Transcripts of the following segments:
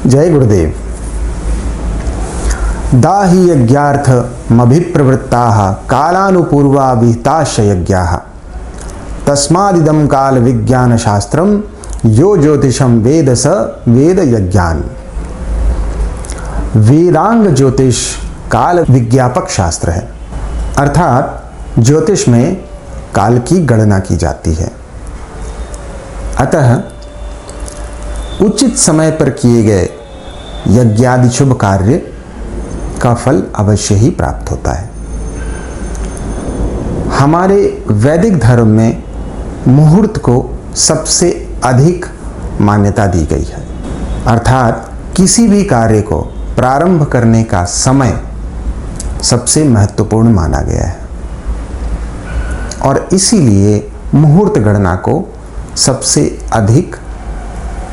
जय गुरुदेव। दाहि यज्ञार्थमभिप्रवृत्ताः कालानुपूर्वा विहिताश्च यज्ञाः तस्मादिदं काल विज्ञान शास्त्रम यो ज्योतिषम वेद स वेद यज्ञान। वेदांग ज्योतिष काल विज्ञापक शास्त्र है, अर्थात ज्योतिष में काल की गणना की जाती है। अतः उचित समय पर किए गए यज्ञादि शुभ कार्य का फल अवश्य ही प्राप्त होता है। हमारे वैदिक धर्म में मुहूर्त को सबसे अधिक मान्यता दी गई है, अर्थात किसी भी कार्य को प्रारंभ करने का समय सबसे महत्वपूर्ण माना गया है और इसीलिए मुहूर्त गणना को सबसे अधिक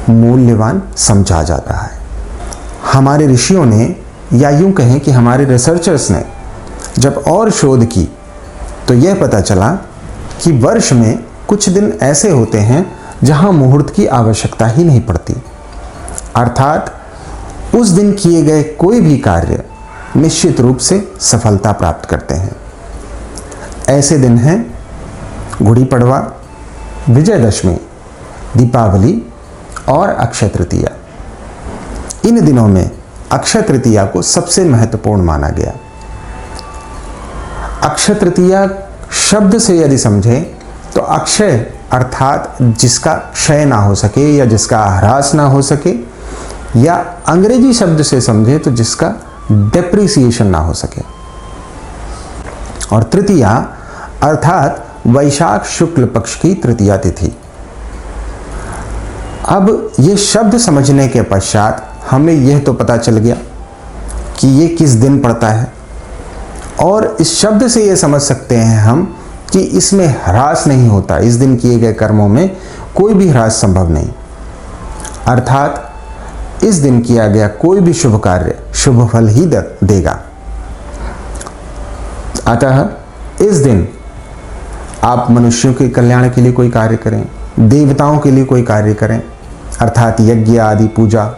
मूल्यवान समझा जाता है। हमारे ऋषियों ने, या यूं कहें कि हमारे रिसर्चर्स ने जब और शोध की तो यह पता चला कि वर्ष में कुछ दिन ऐसे होते हैं जहां मुहूर्त की आवश्यकता ही नहीं पड़ती, अर्थात उस दिन किए गए कोई भी कार्य निश्चित रूप से सफलता प्राप्त करते हैं। ऐसे दिन हैं गुड़ी पड़वा, विजयदशमी, दीपावली और अक्षय तृतीया। इन दिनों में अक्षय तृतीया को सबसे महत्वपूर्ण माना गया। अक्षय तृतीया शब्द से यदि समझें तो अक्षय अर्थात जिसका क्षय ना हो सके या जिसका ह्रास ना हो सके, या अंग्रेजी शब्द से समझें तो जिसका डेप्रिसिएशन ना हो सके, और तृतीया अर्थात वैशाख शुक्ल पक्ष की तृतीया तिथि। अब ये शब्द समझने के पश्चात हमें यह तो पता चल गया कि ये किस दिन पड़ता है, और इस शब्द से ये समझ सकते हैं हम कि इसमें ह्रास नहीं होता, इस दिन किए गए कर्मों में कोई भी ह्रास संभव नहीं, अर्थात इस दिन किया गया कोई भी शुभ कार्य शुभ फल ही देगा। अतः इस दिन आप मनुष्यों के कल्याण के लिए कोई कार्य करें, देवताओं के लिए कोई कार्य करें अर्थात यज्ञ आदि पूजा,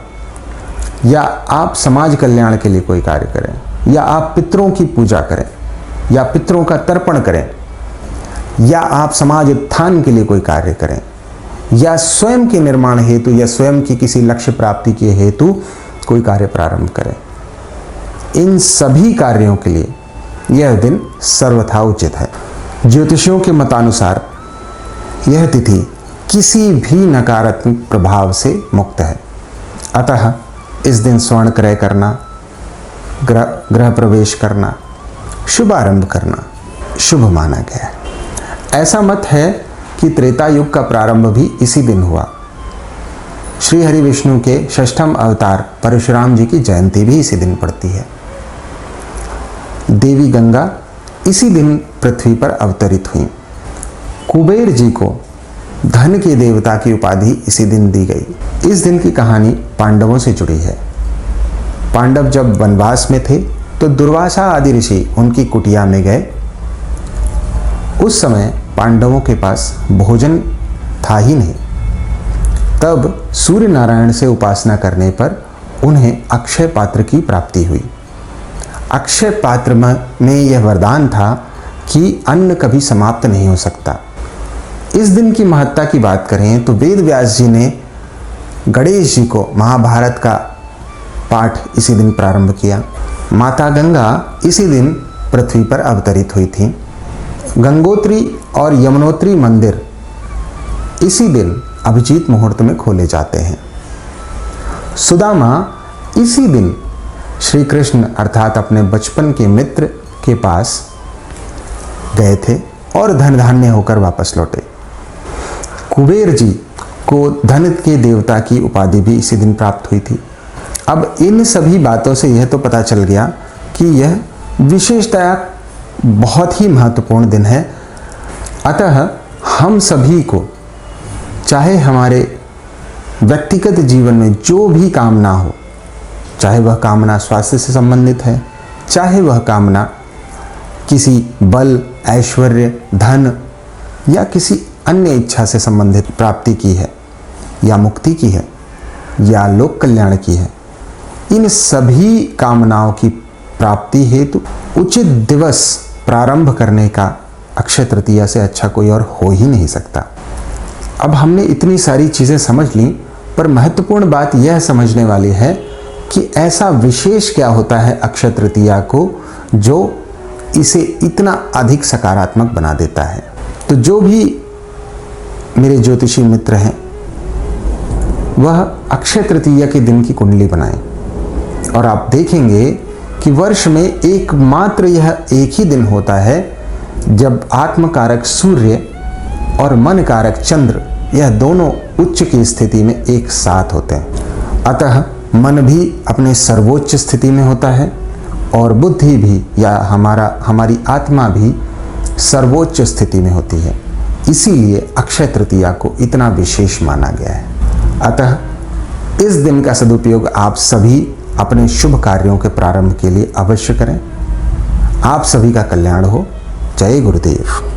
या आप समाज कल्याण के लिए कोई कार्य करें, या आप पितरों की पूजा करें, या पितरों का तर्पण करें, या आप समाज उत्थान के लिए कोई कार्य करें, या स्वयं के निर्माण हेतु या स्वयं की किसी लक्ष्य प्राप्ति के हेतु कोई कार्य प्रारंभ करें, इन सभी कार्यों के लिए यह दिन सर्वथा उचित है। ज्योतिषियों के मतानुसार यह तिथि किसी भी नकारात्मक प्रभाव से मुक्त है, अतः इस दिन स्वर्ण क्रय करना, गृह प्रवेश करना, शुभारंभ करना शुभ माना गया है। ऐसा मत है कि त्रेता युग का प्रारंभ भी इसी दिन हुआ। श्री हरि विष्णु के षष्ठम अवतार परशुराम जी की जयंती भी इसी दिन पड़ती है। देवी गंगा इसी दिन पृथ्वी पर अवतरित हुई। कुबेर जी को धन के देवता की उपाधि इसी दिन दी गई। इस दिन की कहानी पांडवों से जुड़ी है। पांडव जब वनवास में थे तो दुर्वासा आदि ऋषि उनकी कुटिया में गए। उस समय पांडवों के पास भोजन था ही नहीं। तब सूर्य नारायण से उपासना करने पर उन्हें अक्षय पात्र की प्राप्ति हुई। अक्षय पात्र में यह वरदान था कि अन्न कभी समाप्त नहीं हो सकता। इस दिन की महत्ता की बात करें तो वेद व्यास जी ने गणेश जी को महाभारत का पाठ इसी दिन प्रारंभ किया। माता गंगा इसी दिन पृथ्वी पर अवतरित हुई थी। गंगोत्री और यमुनोत्री मंदिर इसी दिन अभिजीत मुहूर्त में खोले जाते हैं। सुदामा इसी दिन श्री कृष्ण अर्थात अपने बचपन के मित्र के पास गए थे और धन धान्य होकर वापस लौटे। कुबेर जी को धन के देवता की उपाधि भी इसी दिन प्राप्त हुई थी। अब इन सभी बातों से यह तो पता चल गया कि यह विशेषतया बहुत ही महत्वपूर्ण दिन है। अतः हम सभी को, चाहे हमारे व्यक्तिगत जीवन में जो भी कामना हो, चाहे वह कामना स्वास्थ्य से संबंधित है, चाहे वह कामना किसी बल, ऐश्वर्य, धन या किसी अन्य इच्छा से संबंधित प्राप्ति की है, या मुक्ति की है, या लोक कल्याण की है, इन सभी कामनाओं की प्राप्ति हेतु उचित दिवस प्रारंभ करने का अक्षय तृतीया से अच्छा कोई और हो ही नहीं सकता। अब हमने इतनी सारी चीज़ें समझ ली, पर महत्वपूर्ण बात यह समझने वाली है कि ऐसा विशेष क्या होता है अक्षय तृतीया को जो इसे इतना अधिक सकारात्मक बना देता है। तो जो भी मेरे ज्योतिषी मित्र हैं वह अक्षय तृतीया के दिन की कुंडली बनाएं और आप देखेंगे कि वर्ष में एकमात्र यह एक ही दिन होता है जब आत्मकारक सूर्य और मन कारक चंद्र यह दोनों उच्च की स्थिति में एक साथ होते हैं। अतः मन भी अपने सर्वोच्च स्थिति में होता है और बुद्धि भी या हमारी आत्मा भी सर्वोच्च स्थिति में होती है। इसीलिए अक्षय तृतीया को इतना विशेष माना गया है। अतः इस दिन का सदुपयोग आप सभी अपने शुभ कार्यों के प्रारंभ के लिए अवश्य करें। आप सभी का कल्याण हो। जय गुरुदेव।